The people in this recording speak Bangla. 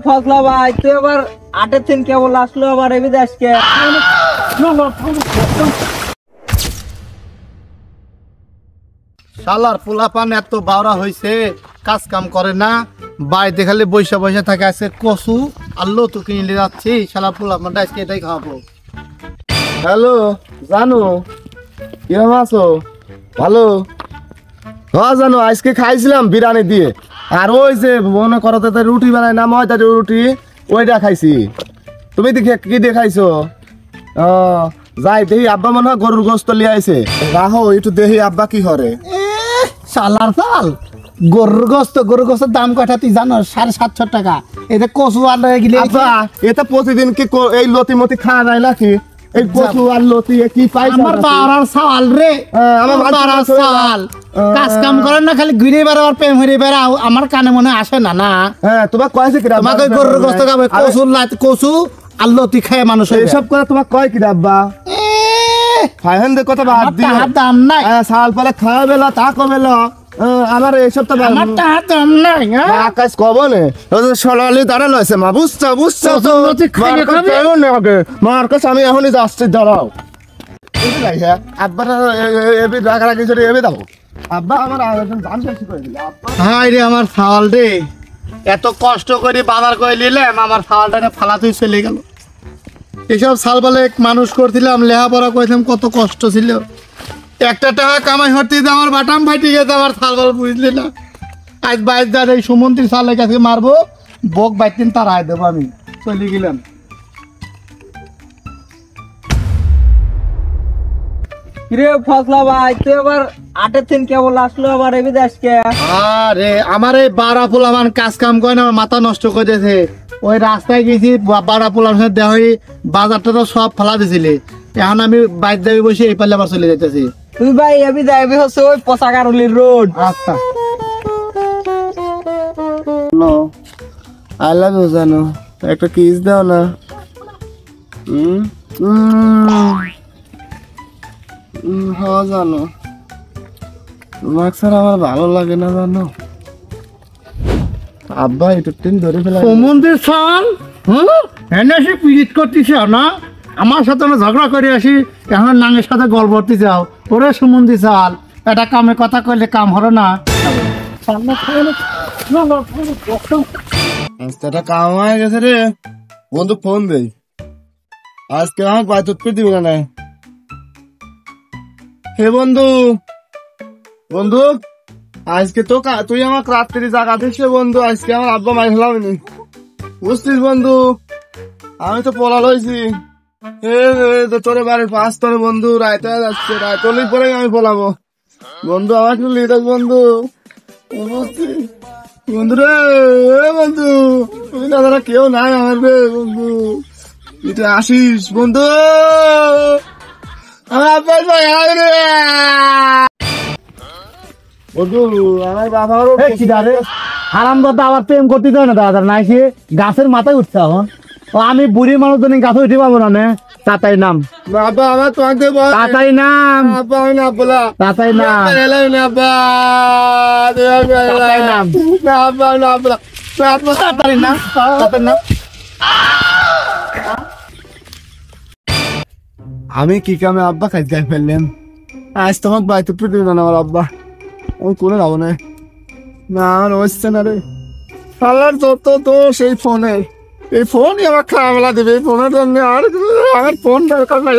ফসলা ভাই তুই আবার 8 দিন কেবল আসলো আবার এবিদে আজকে শালার পোলাপান এত বাওরা হইছে কাজ কাম করে না বাড়িতে খালি বৈশা বৈশা থাকে আজকে কচু আল্লো তো কিনে যাচ্ছি শালার পোলাপানটা আজকে এটাই খাওয়াবো। হ্যালো জানো কিরম আছো? ভালো। হ্যাঁ জানো আজকে খাইছিলাম বিরিয়ানি দিয়ে আর ওই যে মনে করো তো রুটি বানাই না ময়দা রুটি ওইটা খাইছি। তুমি দেখে কি দিয়ে খাইছো? ও যাই দেখি আব্বা মনে হয় গরুর গোস্ত লিয়ে আইছে রাহো একটু দেখি আব্বা কি করে। শালার চাল গরুর গোস্তের দাম কয়টা তুই জানো? 750 টাকা। এটা কচু আর গিলে আব্বা এটা প্রতিদিন কি এই লতি মতি খাওয়া যায় নাকি? এই কচু আর লতি কি পাই? আমার বাড়ার চাল রে, আমার বাড়ার চাল কাজ কাম করেন না খালি ঘুরে বেড়াও আর প্রেম হয়ে বেড়াও। আমার কানে মনে আসে না না। হ্যাঁ তোমার কয়েছে কি তোমাকে গরুর গোস্ত খাবে কচু আর লতি খায় মানুষ এইসব করে তোমার কয় কি আব্বা? ফাইহেন্দের কথা বাদ দিও, দাম নাই সাল পরে খাওয়া বেলা তা কবেলা আমার এইসব তো আমার দাম নাই। আকাশ কবনে সলালি দাঁড়া লইছে মা বুঝছো বুঝছো মার কাছে আমি এখনই যাচ্ছি দাঁড়াও। আব্বার এবি রাগারাগি করে এবি দাও আব্বা আমার দাম বেশি করে দিল। হাই রে আমার ছাওয়াল রে এত কষ্ট করে বাজার করে নিলাম আমার ছাওয়ালটা ফালা তুই চলে গেল। এসব সাল বলে মানুষ করছিলাম লেখাপড়া করেছিলাম কত কষ্ট ছিল। একটা টাকা কামাই হতে আমার বাটাম ফাইটে গেছে আমার সাল বল বুঝলি না। আজ 22 এই সুমন্ত্রী সালের কাছে মারবো বক 22 তার আয় দেবো আমি চলে গেলাম। রে ফসলা ভাই তুই আবার 8 দিন কেবল আসলো আবার এবিদে আজকে আরে আমার এই বাড়া পোলামান কাজ কাম করে না আমার মাথা নষ্ট করে দিয়েছে। ওই রাস্তায় গেছি বাড়া পোলার সাথে দেওয়া হয়ে বাজারটা তো সব ফালা দিছিলে এখন আমি বাইক যাবি বসে এই পাল্লে আবার চলে যেতেছি। তুই ভাই এবিদে আইবি হচ্ছে ওই পচাকারুলির রোড। আচ্ছা আই লাভ ইউ জানো একটা কিস দাও না। হ্যাঁ জানো তোমার ছাড়া আমার ভালো লাগে না জানো। আব্বা একটু দিন ধরে ফেলা সমুদ্রের চাল এনে এসে পিড়িত করতেছ না আমার সাথে ঝগড়া করে আসি এখন নাঙের সাথে গল্প করতে যাও। ওরে সমুদ্রের চাল এটা কামে কথা কইলে কাম হলো না। রাস্তাটা কাম হয়ে গেছে রে বন্ধু ফোন দেই আজকে আমার বাইরে তুই দিবি না। হে বন্ধু বন্ধু আজকে তো তুই আমাকে রাত্রি জায়গা দিস বন্ধু আজকে আমার আব্বা মাই ফেলাবনি বুঝছিস বন্ধু আমি তো পলা লইছি তোর বাড়ির পাঁচ তোর বন্ধু রায়তে যাচ্ছে রায়তলির পরে আমি পলাবো বন্ধু আমার একটু লিডার বন্ধু বন্ধু রে বন্ধু তুই না দাদা কেউ নাই আমার রে বন্ধু এটা আসিস বন্ধু আমার আব্বার ভাই রে বন্ধু আমার বাবারও হারাম দাদা আবার প্রেম করতে দেয় না দাদা না সে গাছের মাথায় উঠছে এখন আমি বুড়ি মানুষ জন্য গাছে উঠে পাবো না। তাতাই নাম বাবা আমার তোমাকে তাতাই নাম আব্বা আমি না বলা তাতাই নাম আব্বা নাম আব্বা না বলা তাতাই নাম তাতাই নাম। আমি কি কামে আব্বা খাই গাই ফেললাম আজ তোমার বাড়িতে পেতে না আমার আব্বা আমি করে যাবো না আমার হচ্ছে না রে সালার যত দোষ এই ফোনে এই ফোনই আমার খাওয়া দেবে এই ফোনের জন্য আর আমার ফোন দরকার নাই।